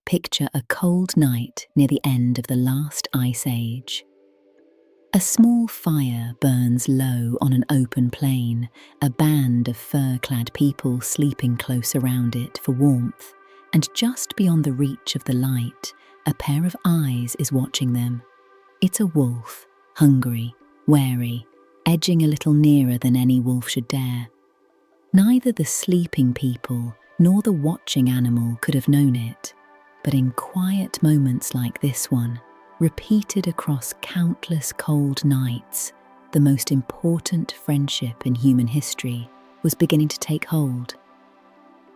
Picture a cold night near the end of the last ice age. A small fire burns low on an open plain, a band of fur-clad people sleeping close around it for warmth, and just beyond the reach of the light, a pair of eyes is watching them. It's a wolf, hungry, wary, edging a little nearer than any wolf should dare. Neither the sleeping people nor the watching animal could have known it, but in quiet moments like this one, repeated across countless cold nights, the most important friendship in human history was beginning to take hold.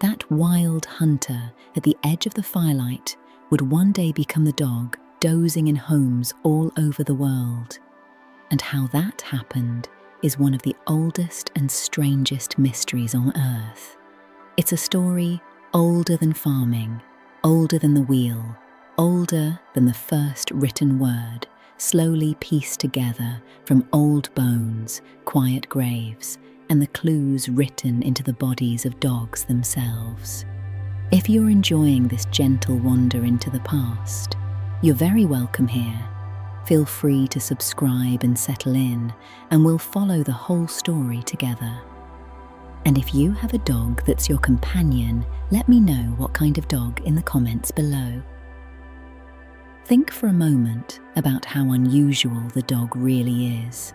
That wild hunter at the edge of the firelight would one day become the dog dozing in homes all over the world. And how that happened is one of the oldest and strangest mysteries on Earth. It's a story older than farming, older than the wheel, older than the first written word, slowly pieced together from old bones, quiet graves, and the clues written into the bodies of dogs themselves. If you're enjoying this gentle wander into the past, you're very welcome here. Feel free to subscribe and settle in, and we'll follow the whole story together. And if you have a dog that's your companion, let me know what kind of dog in the comments below. Think for a moment about how unusual the dog really is.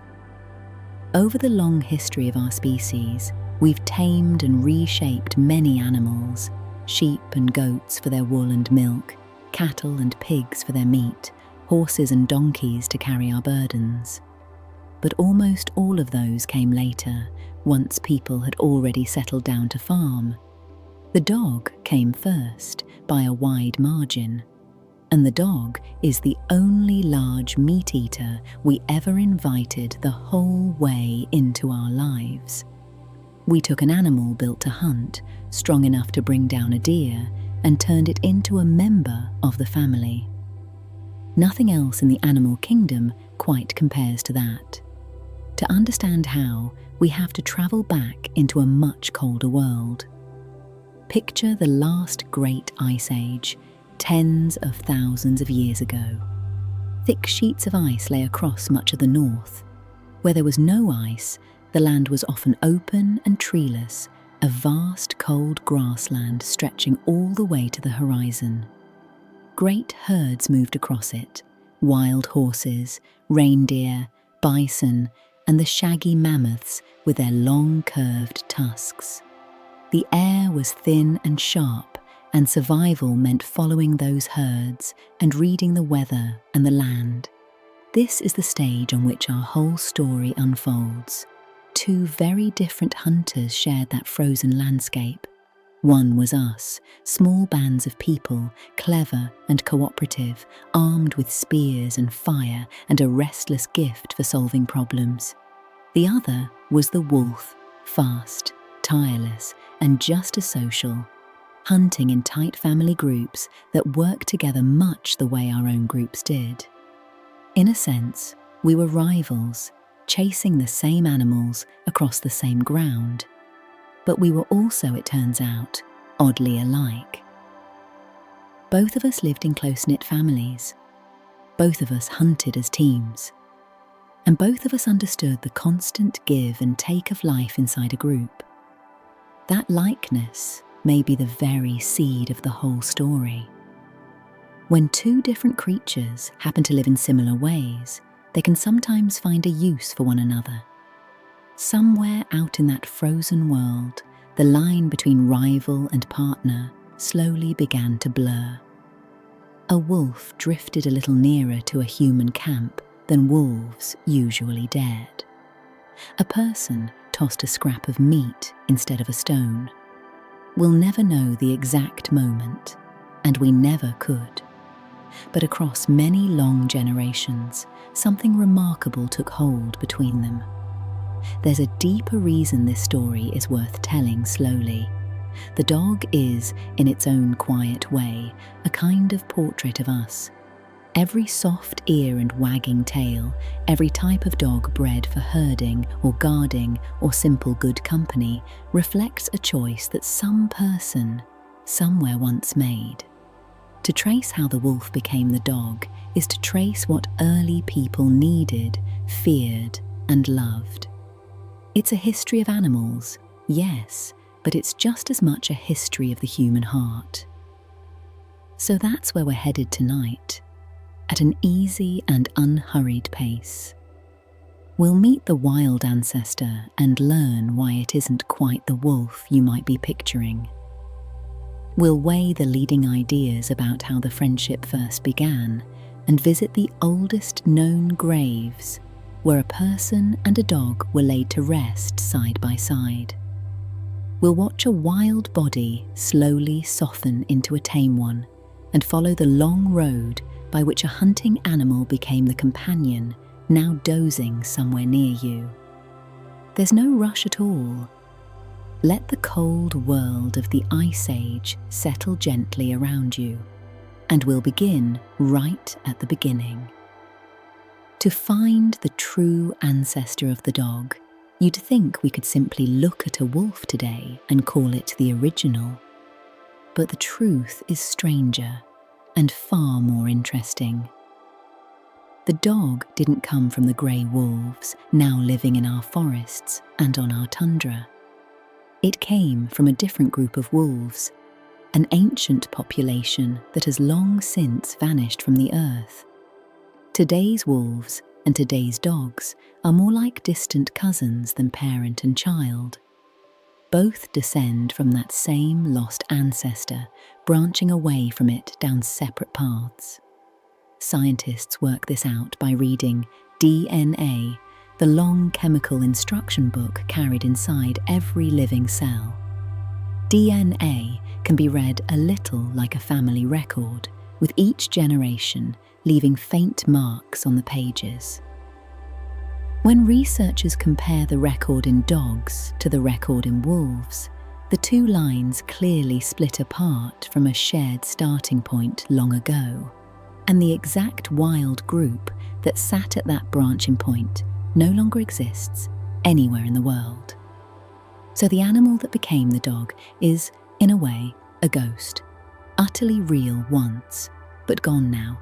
Over the long history of our species, we've tamed and reshaped many animals, sheep and goats for their wool and milk, cattle and pigs for their meat, horses and donkeys to carry our burdens. But almost all of those came later, once people had already settled down to farm. The dog came first, by a wide margin. And the dog is the only large meat eater we ever invited the whole way into our lives. We took an animal built to hunt, strong enough to bring down a deer, and turned it into a member of the family. Nothing else in the animal kingdom quite compares to that. To understand how, we have to travel back into a much colder world. Picture the last great ice age, tens of thousands of years ago. Thick sheets of ice lay across much of the north. Where there was no ice, the land was often open and treeless, a vast cold grassland stretching all the way to the horizon. Great herds moved across it, wild horses, reindeer, bison, and the shaggy mammoths with their long curved tusks. The air was thin and sharp, and survival meant following those herds and reading the weather and the land. This is the stage on which our whole story unfolds. Two very different hunters shared that frozen landscape. One was us, small bands of people, clever and cooperative, armed with spears and fire and a restless gift for solving problems. The other was the wolf, fast, tireless, and just as social, hunting in tight family groups that worked together much the way our own groups did. In a sense, we were rivals, chasing the same animals across the same ground. But we were also, it turns out, oddly alike. Both of us lived in close-knit families. Both of us hunted as teams. And both of us understood the constant give and take of life inside a group. That likeness may be the very seed of the whole story. When two different creatures happen to live in similar ways, they can sometimes find a use for one another. Somewhere out in that frozen world, the line between rival and partner slowly began to blur. A wolf drifted a little nearer to a human camp than wolves usually dared. A person tossed a scrap of meat instead of a stone. We'll never know the exact moment, and we never could. But across many long generations, something remarkable took hold between them. There's a deeper reason this story is worth telling slowly. The dog is, in its own quiet way, a kind of portrait of us. Every soft ear and wagging tail, every type of dog bred for herding or guarding or simple good company, reflects a choice that some person, somewhere once made. To trace how the wolf became the dog is to trace what early people needed, feared, and loved. It's a history of animals, yes, but it's just as much a history of the human heart. So that's where we're headed tonight, at an easy and unhurried pace. We'll meet the wild ancestor and learn why it isn't quite the wolf you might be picturing. We'll weigh the leading ideas about how the friendship first began and visit the oldest known graves where a person and a dog were laid to rest side by side. We'll watch a wild body slowly soften into a tame one and follow the long road by which a hunting animal became the companion, now dozing somewhere near you. There's no rush at all. Let the cold world of the Ice Age settle gently around you, and we'll begin right at the beginning. To find the true ancestor of the dog, you'd think we could simply look at a wolf today and call it the original. But the truth is stranger and far more interesting. The dog didn't come from the grey wolves now living in our forests and on our tundra. It came from a different group of wolves, an ancient population that has long since vanished from the earth. Today's wolves and today's dogs are more like distant cousins than parent and child. Both descend from that same lost ancestor, branching away from it down separate paths. Scientists work this out by reading DNA, the long chemical instruction book carried inside every living cell. DNA can be read a little like a family record, with each generation leaving faint marks on the pages. When researchers compare the record in dogs to the record in wolves, the two lines clearly split apart from a shared starting point long ago, and the exact wild group that sat at that branching point no longer exists anywhere in the world. So the animal that became the dog is, in a way, a ghost, utterly real once, but gone now,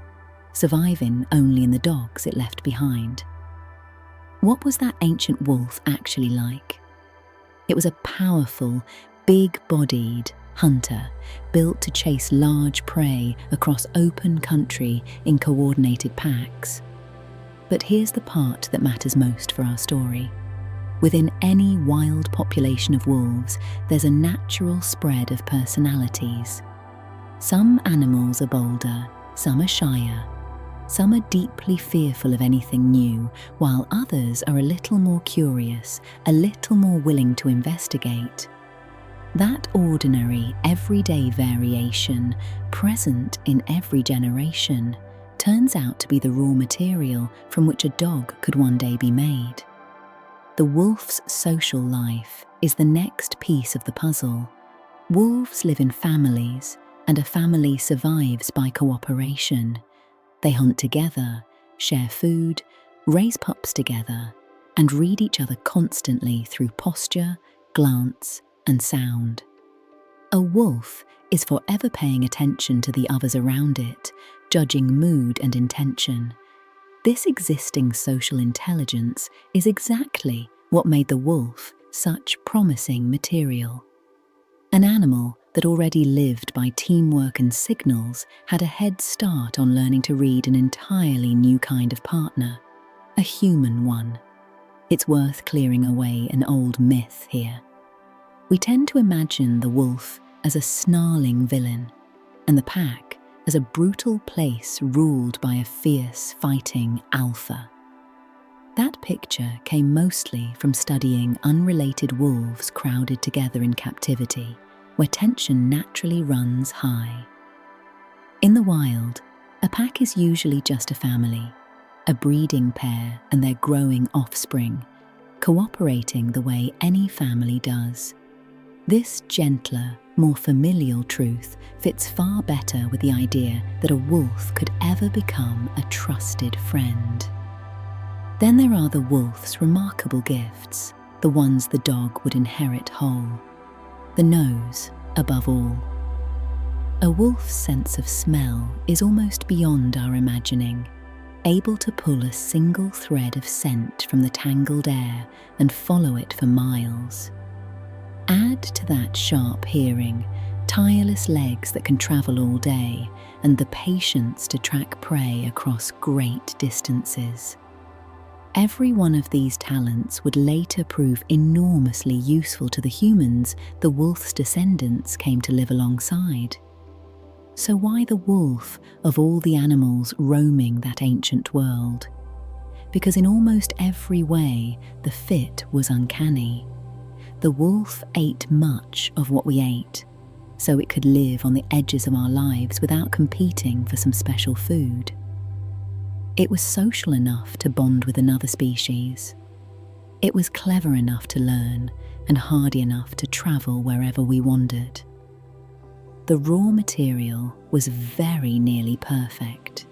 surviving only in the dogs it left behind. What was that ancient wolf actually like? It was a powerful, big-bodied hunter built to chase large prey across open country in coordinated packs. But here's the part that matters most for our story. Within any wild population of wolves, there's a natural spread of personalities. Some animals are bolder, some are shyer, some are deeply fearful of anything new, while others are a little more curious, a little more willing to investigate. That ordinary, everyday variation, present in every generation, turns out to be the raw material from which a dog could one day be made. The wolf's social life is the next piece of the puzzle. Wolves live in families, and a family survives by cooperation. They hunt together, share food, raise pups together, and read each other constantly through posture, glance, and sound. A wolf is forever paying attention to the others around it, judging mood and intention. This existing social intelligence is exactly what made the wolf such promising material. An animal that already lived by teamwork and signals had a head start on learning to read an entirely new kind of partner, a human one. It's worth clearing away an old myth here. We tend to imagine the wolf as a snarling villain, and the pack as a brutal place ruled by a fierce, fighting alpha. That picture came mostly from studying unrelated wolves crowded together in captivity, where tension naturally runs high. In the wild, a pack is usually just a family, a breeding pair and their growing offspring, cooperating the way any family does. This gentler, more familial truth fits far better with the idea that a wolf could ever become a trusted friend. Then there are the wolf's remarkable gifts, the ones the dog would inherit whole. The nose, above all. A wolf's sense of smell is almost beyond our imagining, able to pull a single thread of scent from the tangled air and follow it for miles. Add to that sharp hearing, tireless legs that can travel all day, and the patience to track prey across great distances. Every one of these talents would later prove enormously useful to the humans the wolf's descendants came to live alongside. So why the wolf of all the animals roaming that ancient world? Because in almost every way, the fit was uncanny. The wolf ate much of what we ate, so it could live on the edges of our lives without competing for some special food. It was social enough to bond with another species. It was clever enough to learn and hardy enough to travel wherever we wandered. The raw material was very nearly perfect.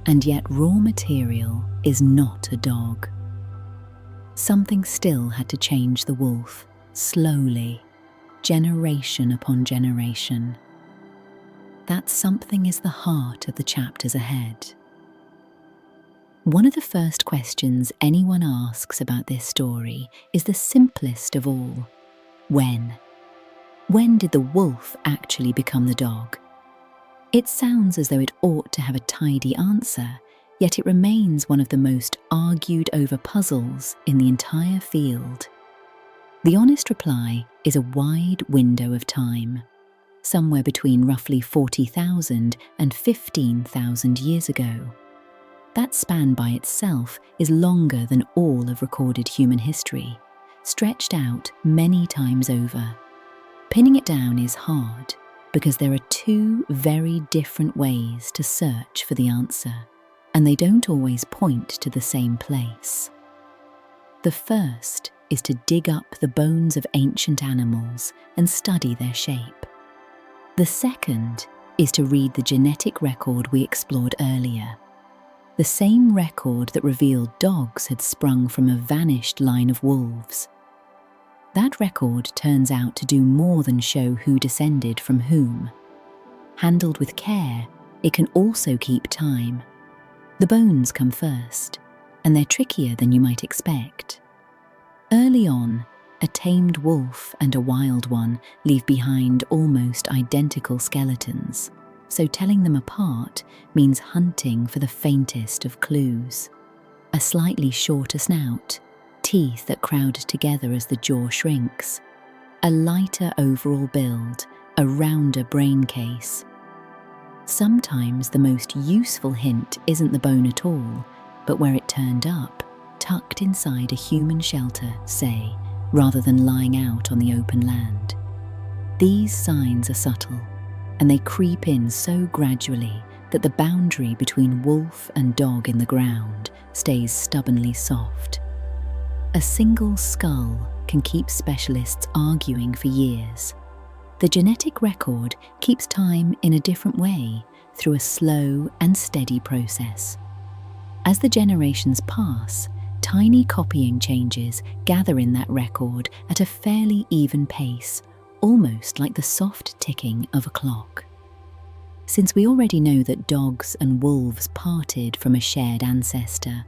And yet raw material is not a dog. Something still had to change the wolf, slowly, generation upon generation. That something is the heart of the chapters ahead. One of the first questions anyone asks about this story is the simplest of all. When? When did the wolf actually become the dog? It sounds as though it ought to have a tidy answer, yet it remains one of the most argued over puzzles in the entire field. The honest reply is a wide window of time, somewhere between roughly 40,000 and 15,000 years ago. That span by itself is longer than all of recorded human history, stretched out many times over. Pinning it down is hard because there are two very different ways to search for the answer, and they don't always point to the same place. The first is to dig up the bones of ancient animals and study their shape. The second is to read the genetic record we explored earlier, the same record that revealed dogs had sprung from a vanished line of wolves. That record turns out to do more than show who descended from whom. Handled with care, it can also keep time. The bones come first, and they're trickier than you might expect. Early on, a tamed wolf and a wild one leave behind almost identical skeletons, so telling them apart means hunting for the faintest of clues. A slightly shorter snout, teeth that crowd together as the jaw shrinks, a lighter overall build, a rounder brain case. Sometimes the most useful hint isn't the bone at all, but where it turned up, tucked inside a human shelter, say, rather than lying out on the open land. These signs are subtle, and they creep in so gradually that the boundary between wolf and dog in the ground stays stubbornly soft. A single skull can keep specialists arguing for years. The genetic record keeps time in a different way, through a slow and steady process. As the generations pass, tiny copying changes gather in that record at a fairly even pace, almost like the soft ticking of a clock. Since we already know that dogs and wolves parted from a shared ancestor,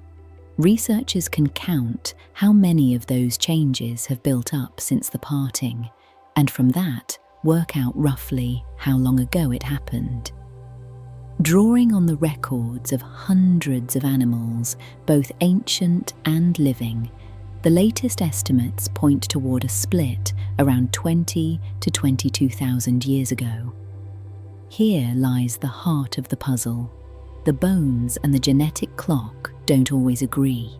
researchers can count how many of those changes have built up since the parting, and from that work out roughly how long ago it happened. Drawing on the records of hundreds of animals, both ancient and living, the latest estimates point toward a split around 20 to 22,000 years ago. Here lies the heart of the puzzle. The bones and the genetic clock don't always agree.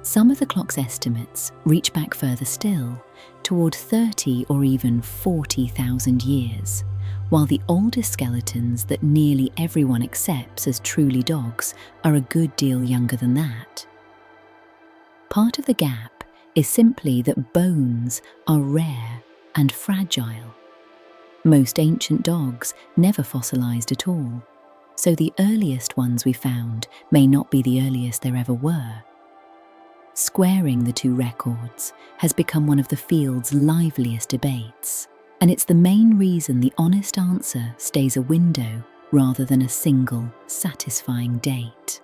Some of the clock's estimates reach back further still, toward 30 or even 40,000 years, while the oldest skeletons that nearly everyone accepts as truly dogs are a good deal younger than that. Part of the gap is simply that bones are rare and fragile. Most ancient dogs never fossilized at all, so the earliest ones we found may not be the earliest there ever were. Squaring the two records has become one of the field's liveliest debates, And it's the main reason the honest answer stays a window rather than a single, satisfying date.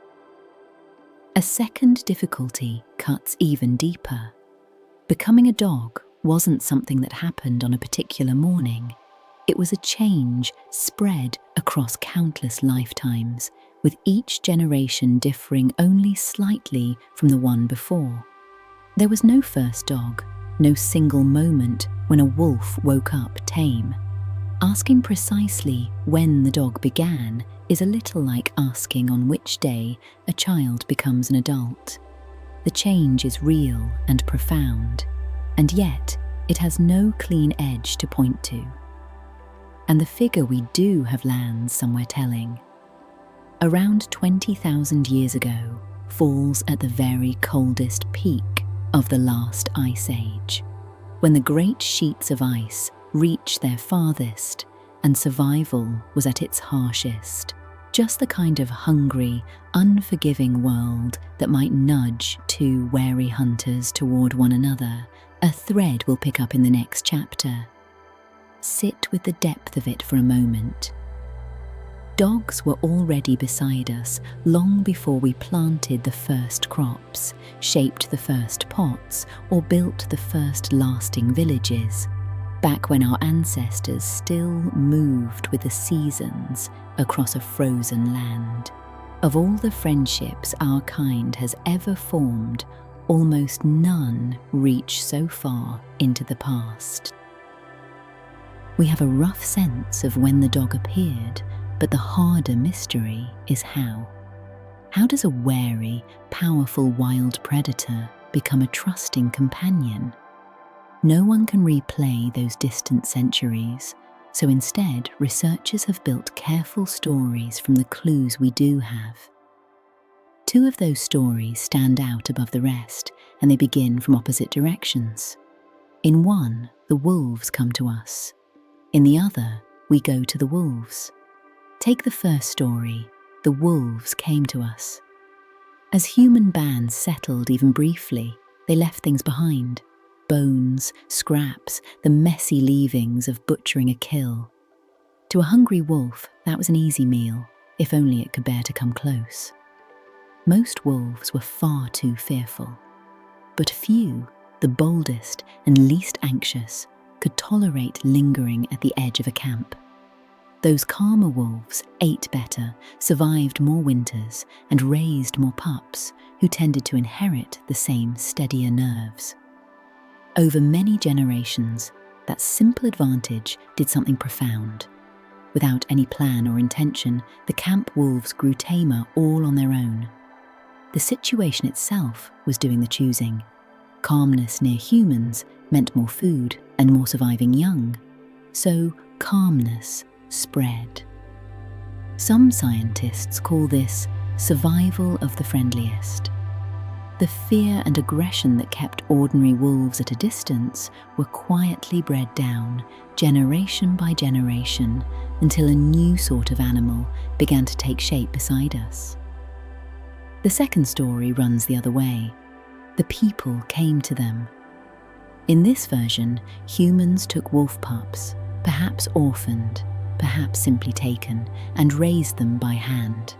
A second difficulty cuts even deeper. Becoming a dog wasn't something that happened on a particular morning. It was a change spread across countless lifetimes, with each generation differing only slightly from the one before. There was no first dog, no single moment when a wolf woke up tame. Asking precisely when the dog began is a little like asking on which day a child becomes an adult. The change is real and profound, and yet it has no clean edge to point to. And the figure we do have lands somewhere telling. Around 20,000 years ago falls at the very coldest peak of the last ice age, when the great sheets of ice reached their farthest and survival was at its harshest. Just the kind of hungry, unforgiving world that might nudge two wary hunters toward one another. A thread we'll pick up in the next chapter. Sit with the depth of it for a moment. Dogs were already beside us long before we planted the first crops, shaped the first pots, or built the first lasting villages, back when our ancestors still moved with the seasons across a frozen land. Of all the friendships our kind has ever formed, almost none reach so far into the past. We have a rough sense of when the dog appeared, but the harder mystery is how. How does a wary, powerful wild predator become a trusting companion? No one can replay those distant centuries, so instead researchers have built careful stories from the clues we do have. Two of those stories stand out above the rest, and they begin from opposite directions. In one, the wolves come to us. In the other, we go to the wolves. Take the first story, the wolves came to us. As human bands settled even briefly, they left things behind. Bones, scraps, the messy leavings of butchering a kill. To a hungry wolf, that was an easy meal, if only it could bear to come close. Most wolves were far too fearful, but few, the boldest and least anxious, could tolerate lingering at the edge of a camp. Those calmer wolves ate better, survived more winters, and raised more pups, who tended to inherit the same steadier nerves. Over many generations, that simple advantage did something profound. Without any plan or intention, the camp wolves grew tamer all on their own. The situation itself was doing the choosing. Calmness near humans meant more food and more surviving young. So calmness spread. Some scientists call this survival of the friendliest. The fear and aggression that kept ordinary wolves at a distance were quietly bred down, generation by generation, until a new sort of animal began to take shape beside us. The second story runs the other way. The people came to them. In this version, humans took wolf pups, perhaps orphaned, perhaps simply taken, and raised them by hand.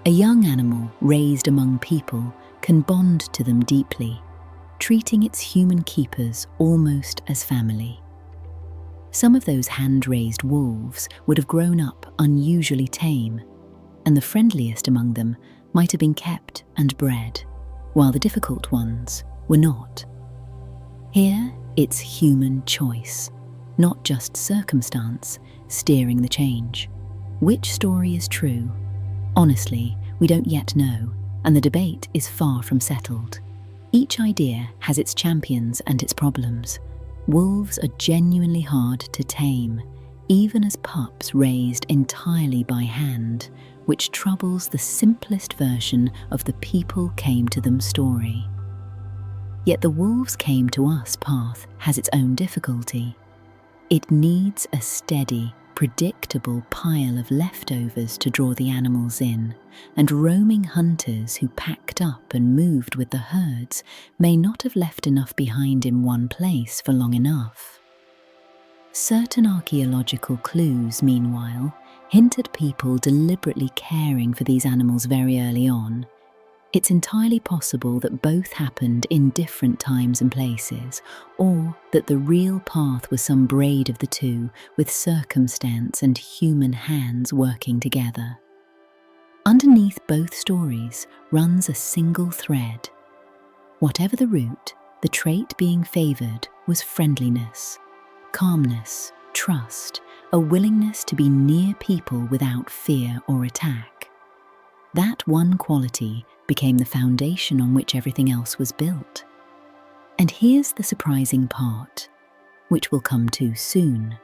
A young animal raised among people can bond to them deeply, treating its human keepers almost as family. Some of those hand-raised wolves would have grown up unusually tame, and the friendliest among them might have been kept and bred, while the difficult ones were not. Here, it's human choice, not just circumstance, steering the change. Which story is true? Honestly, we don't yet know, and the debate is far from settled. Each idea has its champions and its problems. Wolves are genuinely hard to tame, even as pups raised entirely by hand, which troubles the simplest version of the people came to them story. Yet the wolves came to us path has its own difficulty. It needs a steady, predictable pile of leftovers to draw the animals in, and roaming hunters who packed up and moved with the herds may not have left enough behind in one place for long enough. Certain archaeological clues, meanwhile, hint at people deliberately caring for these animals very early on. It's entirely possible that both happened in different times and places, or that the real path was some braid of the two, with circumstance and human hands working together. Underneath both stories runs a single thread. Whatever the route, the trait being favoured was friendliness, calmness, trust, a willingness to be near people without fear or attack. That one quality became the foundation on which everything else was built. And here's the surprising part, which we'll come to soon.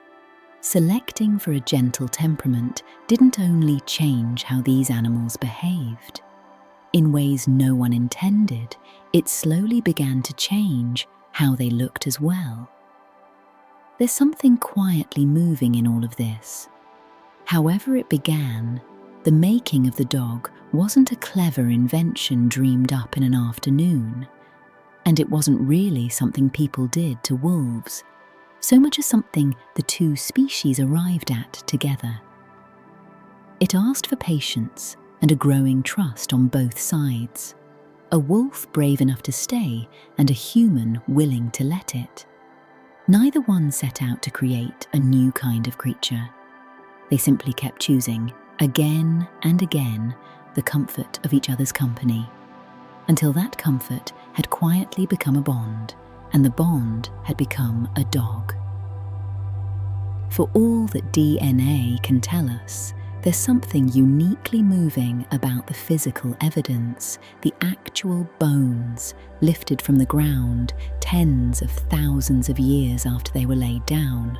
Selecting for a gentle temperament didn't only change how these animals behaved. In ways no one intended, it slowly began to change how they looked as well. There's something quietly moving in all of this. However it began, the making of the dog wasn't a clever invention dreamed up in an afternoon, and it wasn't really something people did to wolves, so much as something the two species arrived at together. It asked for patience and a growing trust on both sides, a wolf brave enough to stay and a human willing to let it. Neither one set out to create a new kind of creature. They simply kept choosing, again and again, the comfort of each other's company, until that comfort had quietly become a bond, and the bond had become a dog. For all that DNA can tell us, there's something uniquely moving about the physical evidence, the actual bones lifted from the ground tens of thousands of years after they were laid down.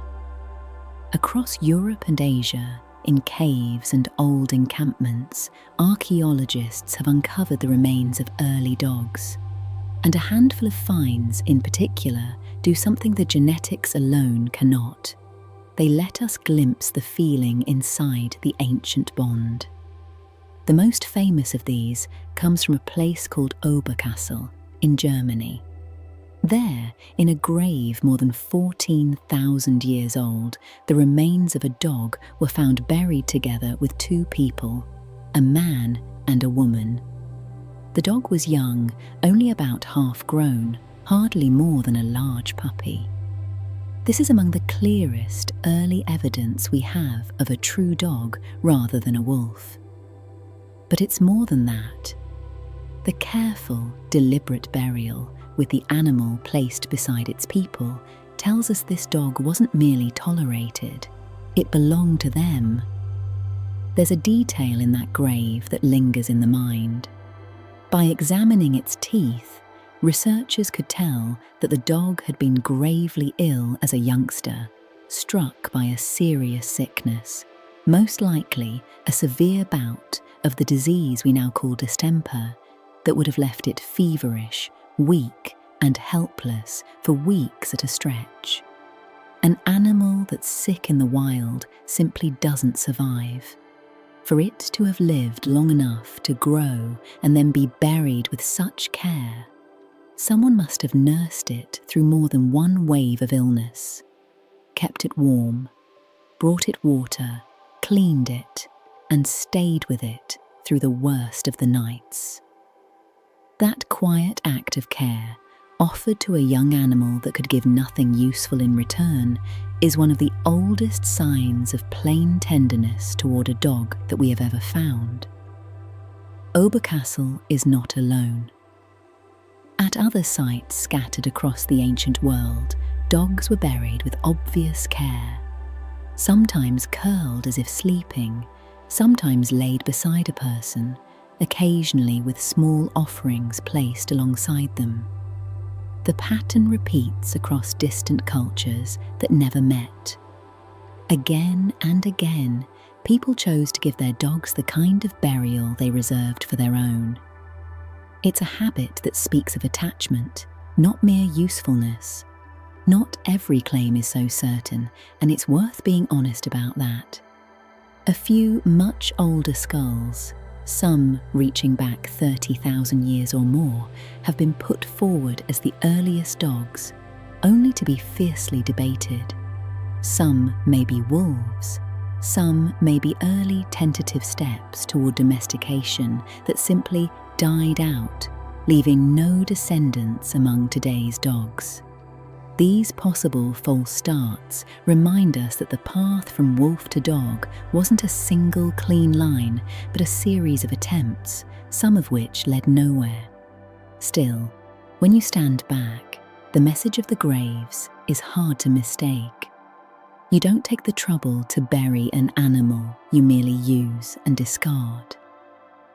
Across Europe and Asia, in caves and old encampments, archaeologists have uncovered the remains of early dogs. And a handful of finds in particular do something the genetics alone cannot. They let us glimpse the feeling inside the ancient bond. The most famous of these comes from a place called Oberkassel in Germany. There, in a grave more than 14,000 years old, the remains of a dog were found buried together with two people, a man and a woman. The dog was young, only about half grown, hardly more than a large puppy. This is among the clearest early evidence we have of a true dog rather than a wolf. But it's more than that. The careful, deliberate burial, with the animal placed beside its people, tells us this dog wasn't merely tolerated, it belonged to them. There's a detail in that grave that lingers in the mind. By examining its teeth, researchers could tell that the dog had been gravely ill as a youngster, struck by a serious sickness, most likely a severe bout of the disease we now call distemper, that would have left it feverish, weak and helpless for weeks at a stretch. An animal that's sick in the wild simply doesn't survive. For it to have lived long enough to grow and then be buried with such care, someone must have nursed it through more than one wave of illness, kept it warm, brought it water, cleaned it, and stayed with it through the worst of the nights. That quiet act of care, offered to a young animal that could give nothing useful in return, is one of the oldest signs of plain tenderness toward a dog that we have ever found. Oberkassel is not alone. At other sites scattered across the ancient world, dogs were buried with obvious care, sometimes curled as if sleeping, sometimes laid beside a person, occasionally with small offerings placed alongside them. The pattern repeats across distant cultures that never met. Again and again, people chose to give their dogs the kind of burial they reserved for their own. It's a habit that speaks of attachment, not mere usefulness. Not every claim is so certain, and it's worth being honest about that. A few much older skulls, some reaching back 30,000 years or more, have been put forward as the earliest dogs, only to be fiercely debated. Some may be wolves. Some may be early tentative steps toward domestication that simply died out, leaving no descendants among today's dogs. These possible false starts remind us that the path from wolf to dog wasn't a single clean line, but a series of attempts, some of which led nowhere. Still, when you stand back, the message of the graves is hard to mistake. You don't take the trouble to bury an animal, you merely use and discard.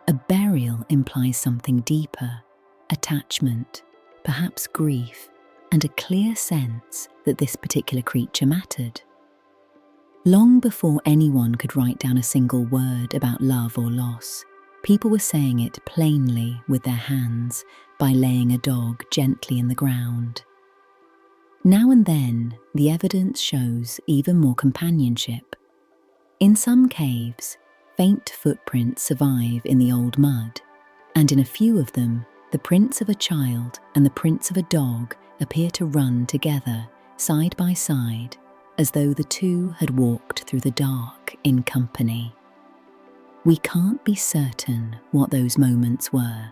A burial implies something deeper, attachment, perhaps grief, and a clear sense that this particular creature mattered. Long before anyone could write down a single word about love or loss, people were saying it plainly with their hands by laying a dog gently in the ground. Now and then, the evidence shows even more companionship. In some caves, faint footprints survive in the old mud, and in a few of them, the prints of a child and the prints of a dog appear to run together, side by side, as though the two had walked through the dark in company. We can't be certain what those moments were,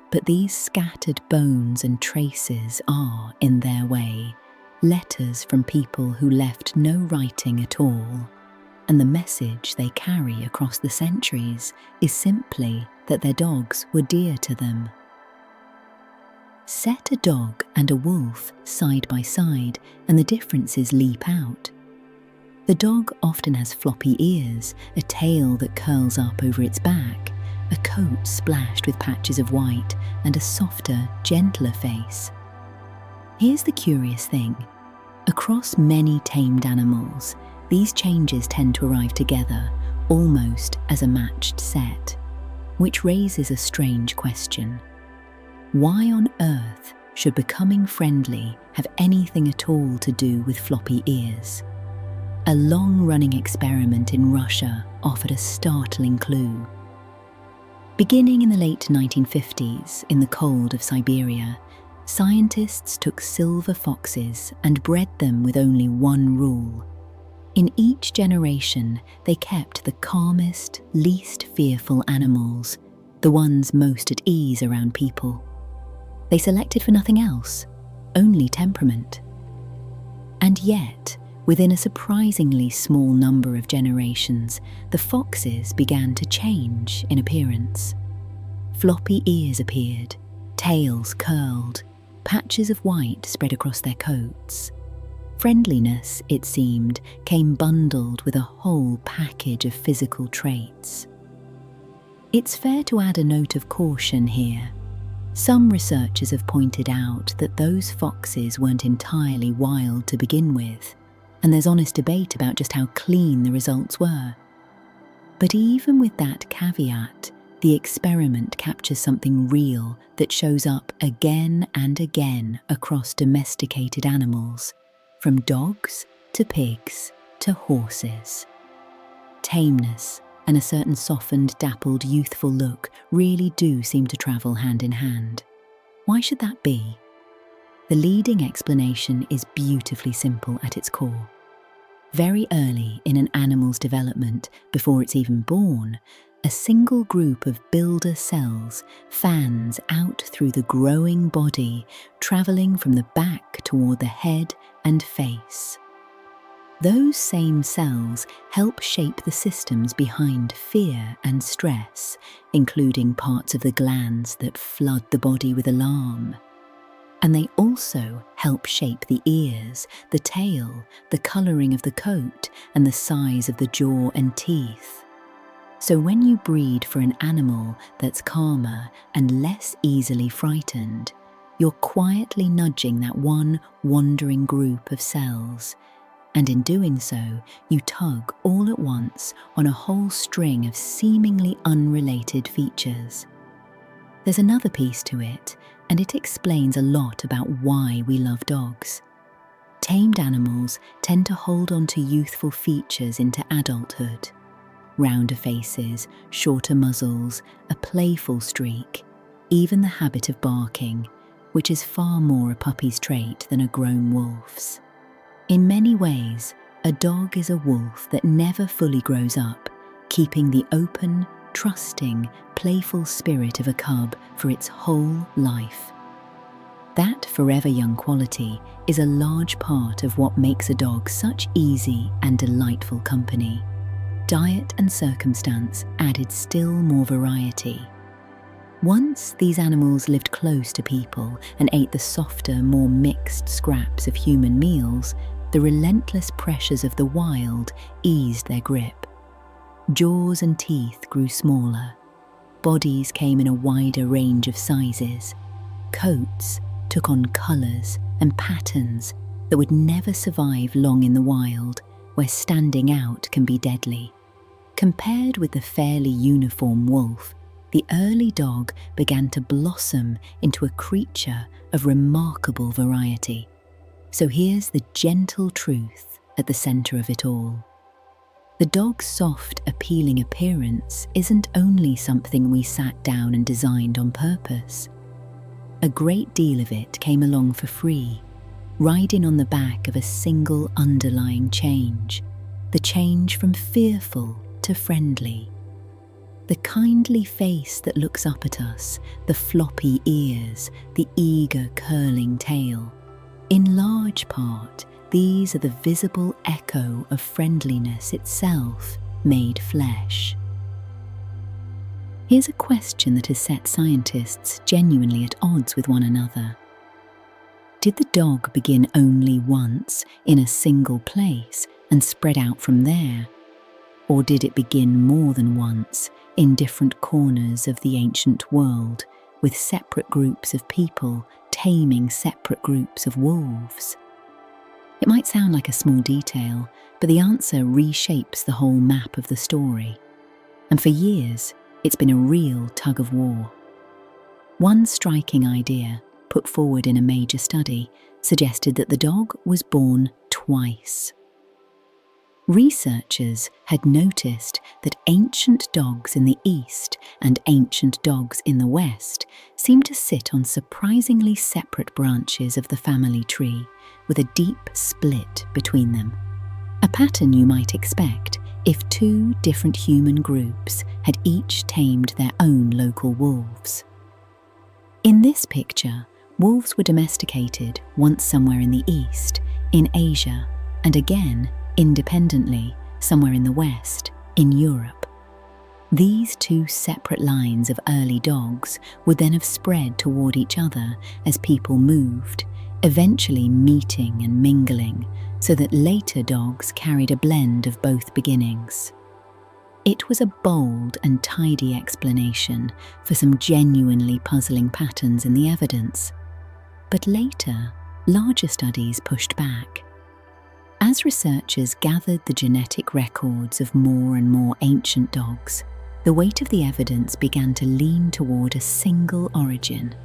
but these scattered bones and traces are, in their way, letters from people who left no writing at all, and the message they carry across the centuries is simply that their dogs were dear to them. Set a dog and a wolf side by side and the differences leap out. The dog often has floppy ears, a tail that curls up over its back, a coat splashed with patches of white, and a softer, gentler face. Here's the curious thing. Across many tamed animals, these changes tend to arrive together, almost as a matched set, which raises a strange question. Why on earth should becoming friendly have anything at all to do with floppy ears? A long-running experiment in Russia offered a startling clue. Beginning in the late 1950s, in the cold of Siberia, scientists took silver foxes and bred them with only one rule. In each generation, they kept the calmest, least fearful animals, the ones most at ease around people. They selected for nothing else, only temperament. And yet, within a surprisingly small number of generations, the foxes began to change in appearance. Floppy ears appeared, tails curled, patches of white spread across their coats. Friendliness, it seemed, came bundled with a whole package of physical traits. It's fair to add a note of caution here. Some researchers have pointed out that those foxes weren't entirely wild to begin with, and there's honest debate about just how clean the results were. But even with that caveat, the experiment captures something real that shows up again and again across domesticated animals, from dogs to pigs to horses. Tameness and a certain softened, dappled, youthful look really do seem to travel hand in hand. Why should that be? The leading explanation is beautifully simple at its core. Very early in an animal's development, before it's even born, a single group of builder cells fans out through the growing body, travelling from the back toward the head and face. Those same cells help shape the systems behind fear and stress, including parts of the glands that flood the body with alarm. And they also help shape the ears, the tail, the colouring of the coat, and the size of the jaw and teeth. So when you breed for an animal that's calmer and less easily frightened, you're quietly nudging that one wandering group of cells. And in doing so, you tug all at once on a whole string of seemingly unrelated features. There's another piece to it, and it explains a lot about why we love dogs. Tamed animals tend to hold on to youthful features into adulthood. Rounder faces, shorter muzzles, a playful streak, even the habit of barking, which is far more a puppy's trait than a grown wolf's. In many ways, a dog is a wolf that never fully grows up, keeping the open, trusting, playful spirit of a cub for its whole life. That forever young quality is a large part of what makes a dog such easy and delightful company. Diet and circumstance added still more variety. Once these animals lived close to people and ate the softer, more mixed scraps of human meals, the relentless pressures of the wild eased their grip. Jaws and teeth grew smaller. Bodies came in a wider range of sizes. Coats took on colours and patterns that would never survive long in the wild, where standing out can be deadly. Compared with the fairly uniform wolf, the early dog began to blossom into a creature of remarkable variety. So here's the gentle truth at the centre of it all. The dog's soft, appealing appearance isn't only something we sat down and designed on purpose. A great deal of it came along for free, riding on the back of a single underlying change, the change from fearful to friendly. The kindly face that looks up at us, the floppy ears, the eager curling tail. In large part, these are the visible echo of friendliness itself made flesh. Here's a question that has set scientists genuinely at odds with one another. Did the dog begin only once in a single place and spread out from there? Or did it begin more than once in different corners of the ancient world, with separate groups of people taming separate groups of wolves? It might sound like a small detail, but the answer reshapes the whole map of the story. And for years, it's been a real tug of war. One striking idea, put forward in a major study, suggested that the dog was born twice. Researchers had noticed that ancient dogs in the East and ancient dogs in the West seemed to sit on surprisingly separate branches of the family tree, with a deep split between them. A pattern you might expect if two different human groups had each tamed their own local wolves. In this picture, wolves were domesticated once somewhere in the East, in Asia, and again, independently, somewhere in the West, in Europe. These two separate lines of early dogs would then have spread toward each other as people moved, eventually meeting and mingling, so that later dogs carried a blend of both beginnings. It was a bold and tidy explanation for some genuinely puzzling patterns in the evidence. But later, larger studies pushed back. As researchers gathered the genetic records of more and more ancient dogs, the weight of the evidence began to lean toward a single origin,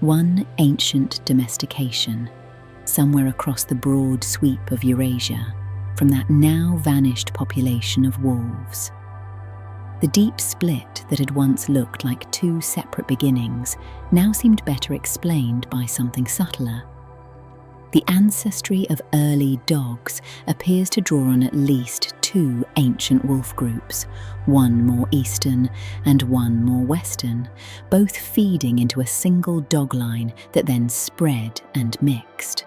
one ancient domestication, somewhere across the broad sweep of Eurasia, from that now vanished population of wolves. The deep split that had once looked like two separate beginnings now seemed better explained by something subtler. The ancestry of early dogs appears to draw on at least two ancient wolf groups, one more eastern and one more western, both feeding into a single dog line that then spread and mixed.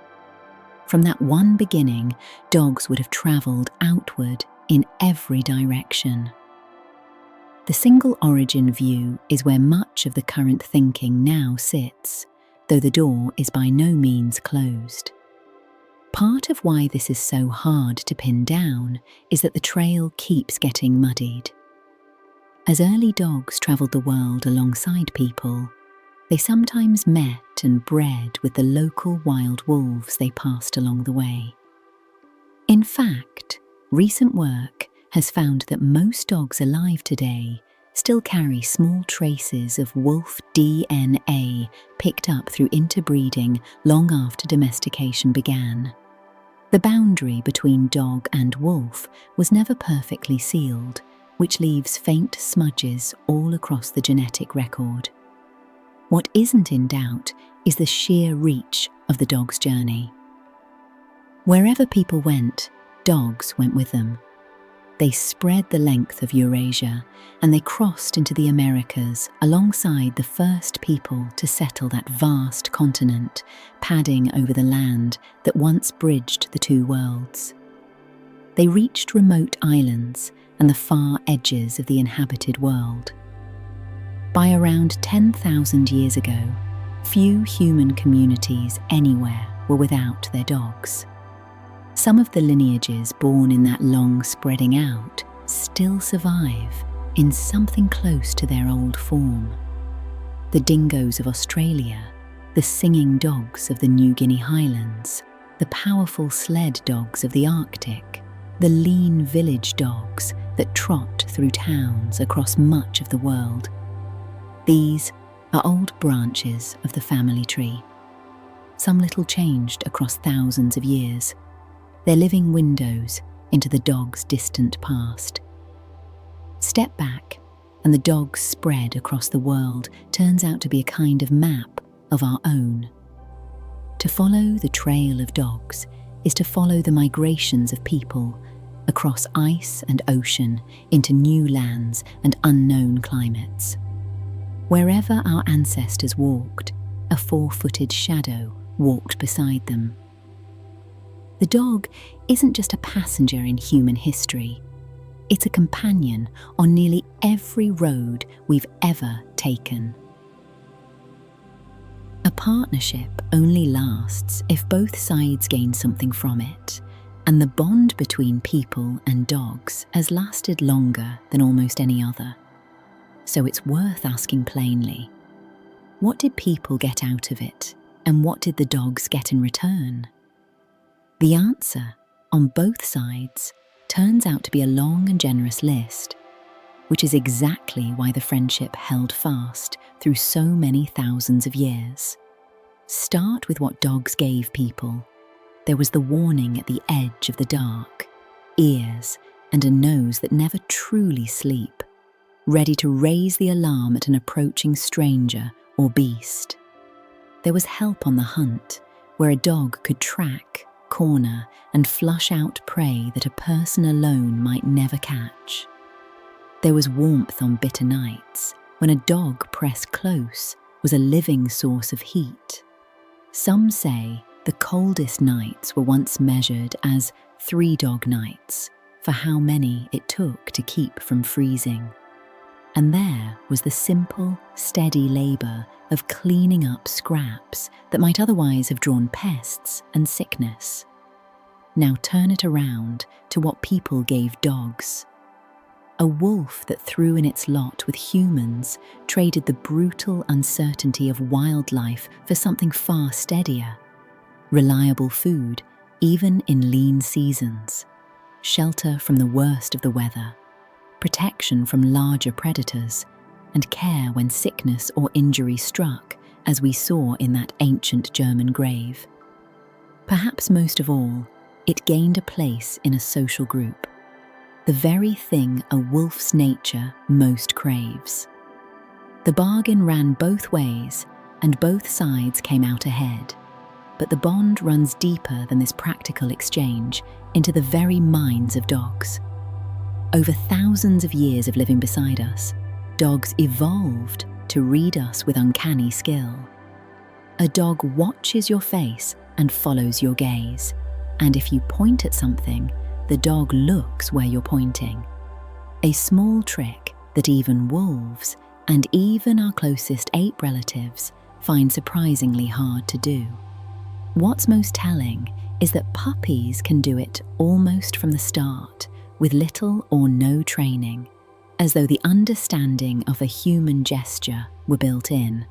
From that one beginning, dogs would have travelled outward in every direction. The single origin view is where much of the current thinking now sits, though the door is by no means closed. Part of why this is so hard to pin down is that the trail keeps getting muddied. As early dogs travelled the world alongside people, they sometimes met and bred with the local wild wolves they passed along the way. In fact, recent work has found that most dogs alive today still carry small traces of wolf DNA picked up through interbreeding long after domestication began. The boundary between dog and wolf was never perfectly sealed, which leaves faint smudges all across the genetic record. What isn't in doubt is the sheer reach of the dog's journey. Wherever people went, dogs went with them. They spread the length of Eurasia, and they crossed into the Americas alongside the first people to settle that vast continent, padding over the land that once bridged the two worlds. They reached remote islands and the far edges of the inhabited world. By around 10,000 years ago, few human communities anywhere were without their dogs. Some of the lineages born in that long spreading out still survive in something close to their old form. The dingoes of Australia, the singing dogs of the New Guinea highlands, the powerful sled dogs of the Arctic, the lean village dogs that trot through towns across much of the world. These are old branches of the family tree, some little changed across thousands of years. They're living windows into the dog's distant past. Step back, and the dog's spread across the world turns out to be a kind of map of our own. To follow the trail of dogs is to follow the migrations of people across ice and ocean into new lands and unknown climates. Wherever our ancestors walked, a four-footed shadow walked beside them. The dog isn't just a passenger in human history. It's a companion on nearly every road we've ever taken. A partnership only lasts if both sides gain something from it, and the bond between people and dogs has lasted longer than almost any other. So it's worth asking plainly, what did people get out of it, and what did the dogs get in return? The answer, on both sides, turns out to be a long and generous list, which is exactly why the friendship held fast through so many thousands of years. Start with what dogs gave people. There was the warning at the edge of the dark, ears and a nose that never truly sleep, ready to raise the alarm at an approaching stranger or beast. There was help on the hunt, where a dog could track, corner, and flush out prey that a person alone might never catch. There was warmth on bitter nights, when a dog pressed close was a living source of heat. Some say the coldest nights were once measured as 3 dog nights, for how many it took to keep from freezing. And there was the simple, steady labour of cleaning up scraps that might otherwise have drawn pests and sickness. Now turn it around to what people gave dogs. A wolf that threw in its lot with humans traded the brutal uncertainty of wildlife for something far steadier. Reliable food, even in lean seasons. Shelter from the worst of the weather. Protection from larger predators, and care when sickness or injury struck, as we saw in that ancient German grave. Perhaps most of all, it gained a place in a social group, the very thing a wolf's nature most craves. The bargain ran both ways, and both sides came out ahead, but the bond runs deeper than this practical exchange into the very minds of dogs. Over thousands of years of living beside us, dogs evolved to read us with uncanny skill. A dog watches your face and follows your gaze, and if you point at something, the dog looks where you're pointing. A small trick that even wolves, and even our closest ape relatives, find surprisingly hard to do. What's most telling is that puppies can do it almost from the start, with little or no training, as though the understanding of a human gesture were built in.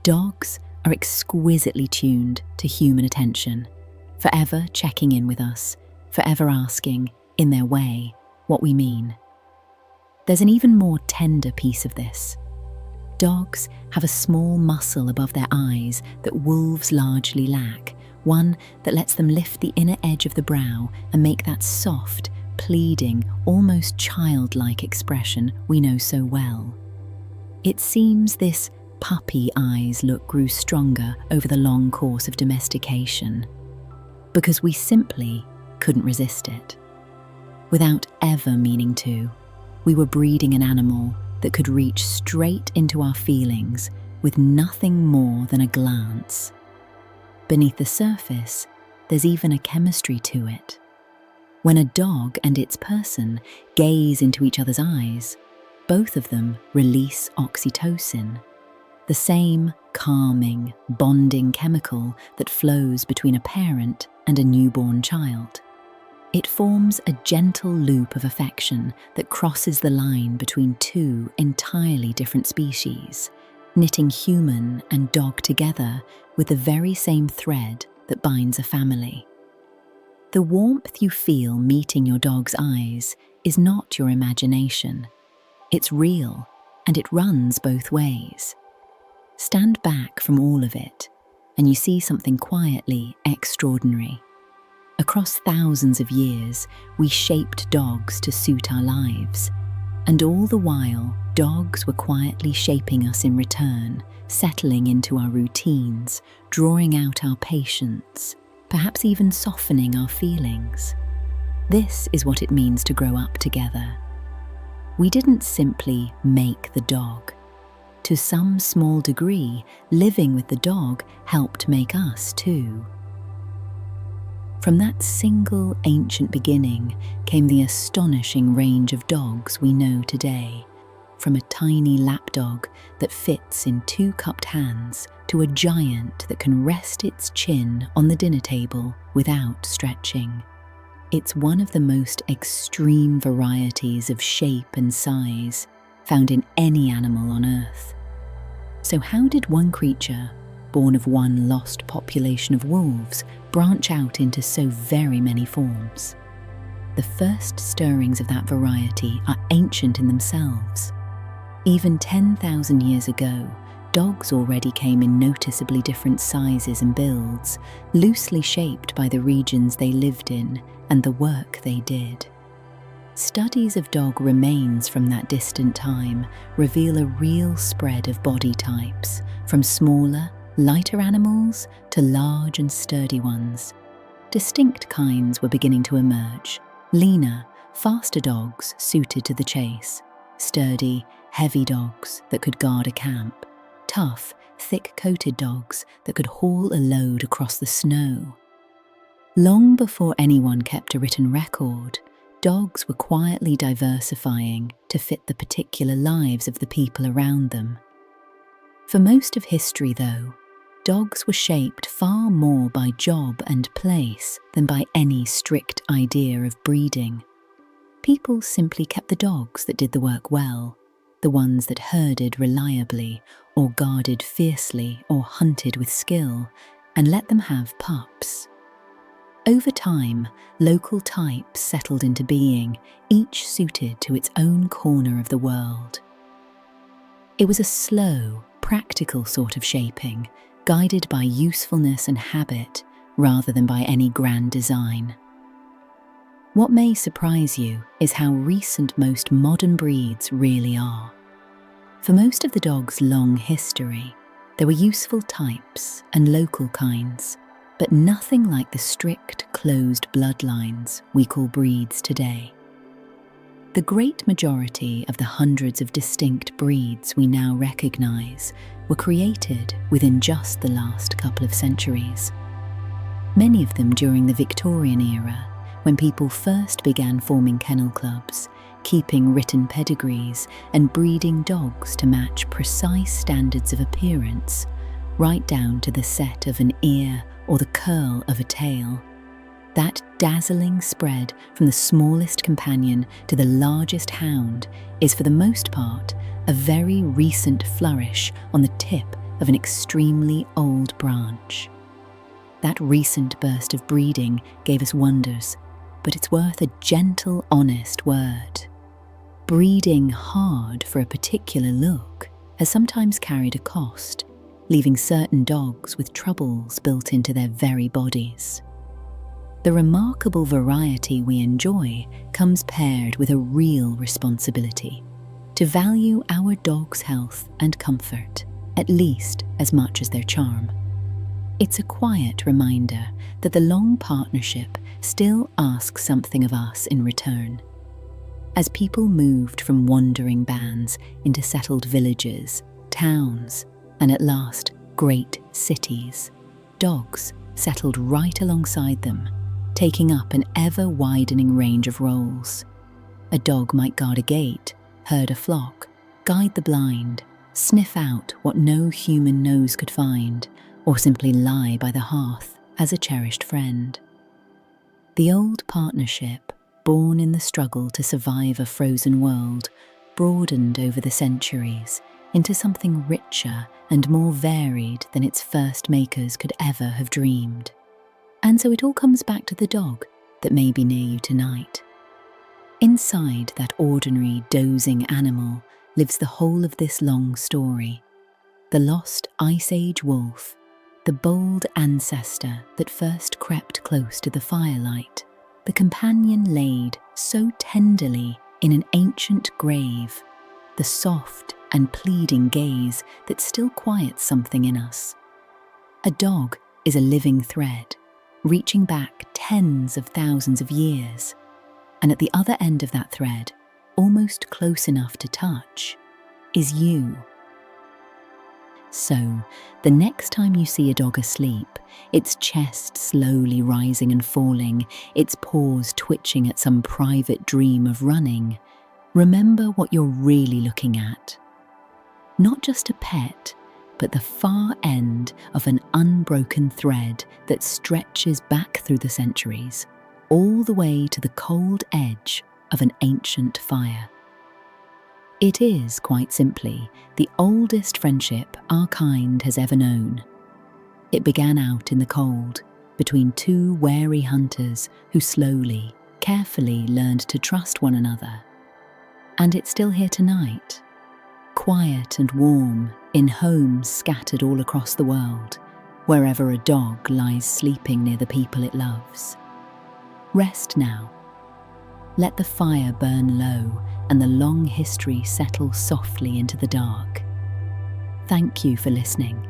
Dogs are exquisitely tuned to human attention, forever checking in with us, forever asking, in their way, what we mean. There's an even more tender piece of this. Dogs have a small muscle above their eyes that wolves largely lack, one that lets them lift the inner edge of the brow and make that soft, pleading, almost childlike expression we know so well. It seems this puppy eyes look grew stronger over the long course of domestication. because we simply couldn't resist it. Without ever meaning to, we were breeding an animal that could reach straight into our feelings with nothing more than a glance. Beneath the surface, there's even a chemistry to it. When a dog and its person gaze into each other's eyes, both of them release oxytocin, the same calming, bonding chemical that flows between a parent and a newborn child. It forms a gentle loop of affection that crosses the line between two entirely different species, knitting human and dog together with the very same thread that binds a family. The warmth you feel meeting your dog's eyes is not your imagination. It's real, and it runs both ways. Stand back from all of it, and you see something quietly extraordinary. Across thousands of years, we shaped dogs to suit our lives, and all the while, dogs were quietly shaping us in return, settling into our routines, drawing out our patience, perhaps even softening our feelings. This is what it means to grow up together. We didn't simply make the dog. To some small degree, living with the dog helped make us too. From that single ancient beginning came the astonishing range of dogs we know today, from a tiny lapdog that fits in two cupped hands to a giant that can rest its chin on the dinner table without stretching. It's one of the most extreme varieties of shape and size found in any animal on Earth. So how did one creature, born of one lost population of wolves, branch out into so very many forms? The first stirrings of that variety are ancient in themselves. Even 10,000 years ago, dogs already came in noticeably different sizes and builds, loosely shaped by the regions they lived in and the work they did. Studies of dog remains from that distant time reveal a real spread of body types, from smaller, lighter animals to large and sturdy ones. Distinct kinds were beginning to emerge: leaner, faster dogs suited to the chase, sturdy, heavy dogs that could guard a camp, tough, thick-coated dogs that could haul a load across the snow. Long before anyone kept a written record, dogs were quietly diversifying to fit the particular lives of the people around them. For most of history, though, dogs were shaped far more by job and place than by any strict idea of breeding. People simply kept the dogs that did the work well, the ones that herded reliably, or guarded fiercely, or hunted with skill, and let them have pups. Over time, local types settled into being, each suited to its own corner of the world. It was a slow, practical sort of shaping, guided by usefulness and habit rather than by any grand design. What may surprise you is how recent most modern breeds really are. For most of the dog's long history, there were useful types and local kinds, but nothing like the strict, closed bloodlines we call breeds today. The great majority of the hundreds of distinct breeds we now recognize were created within just the last couple of centuries. Many of them during the Victorian era, when people first began forming kennel clubs, keeping written pedigrees and breeding dogs to match precise standards of appearance, right down to the set of an ear or the curl of a tail. That dazzling spread from the smallest companion to the largest hound is for the most part a very recent flourish on the tip of an extremely old branch. That recent burst of breeding gave us wonders, but it's worth a gentle, honest word. Breeding hard for a particular look has sometimes carried a cost, leaving certain dogs with troubles built into their very bodies. The remarkable variety we enjoy comes paired with a real responsibility to value our dog's health and comfort, at least as much as their charm. It's a quiet reminder that the long partnership still asks something of us in return. As people moved from wandering bands into settled villages, towns, and at last, great cities, dogs settled right alongside them, taking up an ever-widening range of roles. A dog might guard a gate, herd a flock, guide the blind, sniff out what no human nose could find, or simply lie by the hearth as a cherished friend. The old partnership, born in the struggle to survive a frozen world, broadened over the centuries into something richer and more varied than its first makers could ever have dreamed. And so it all comes back to the dog that may be near you tonight. Inside that ordinary, dozing animal lives the whole of this long story. The lost Ice Age wolf, the bold ancestor that first crept close to the firelight, the companion laid so tenderly in an ancient grave, the soft and pleading gaze that still quiets something in us. A dog is a living thread, reaching back tens of thousands of years, and at the other end of that thread, almost close enough to touch, is you. So, the next time you see a dog asleep, its chest slowly rising and falling, its paws twitching at some private dream of running, remember what you're really looking at. Not just a pet, but the far end of an unbroken thread that stretches back through the centuries, all the way to the cold edge of an ancient fire. It is, quite simply, the oldest friendship our kind has ever known. It began out in the cold, between two wary hunters who slowly, carefully learned to trust one another. And it's still here tonight, quiet and warm, in homes scattered all across the world, wherever a dog lies sleeping near the people it loves. Rest now. Let the fire burn low and the long history settle softly into the dark. Thank you for listening.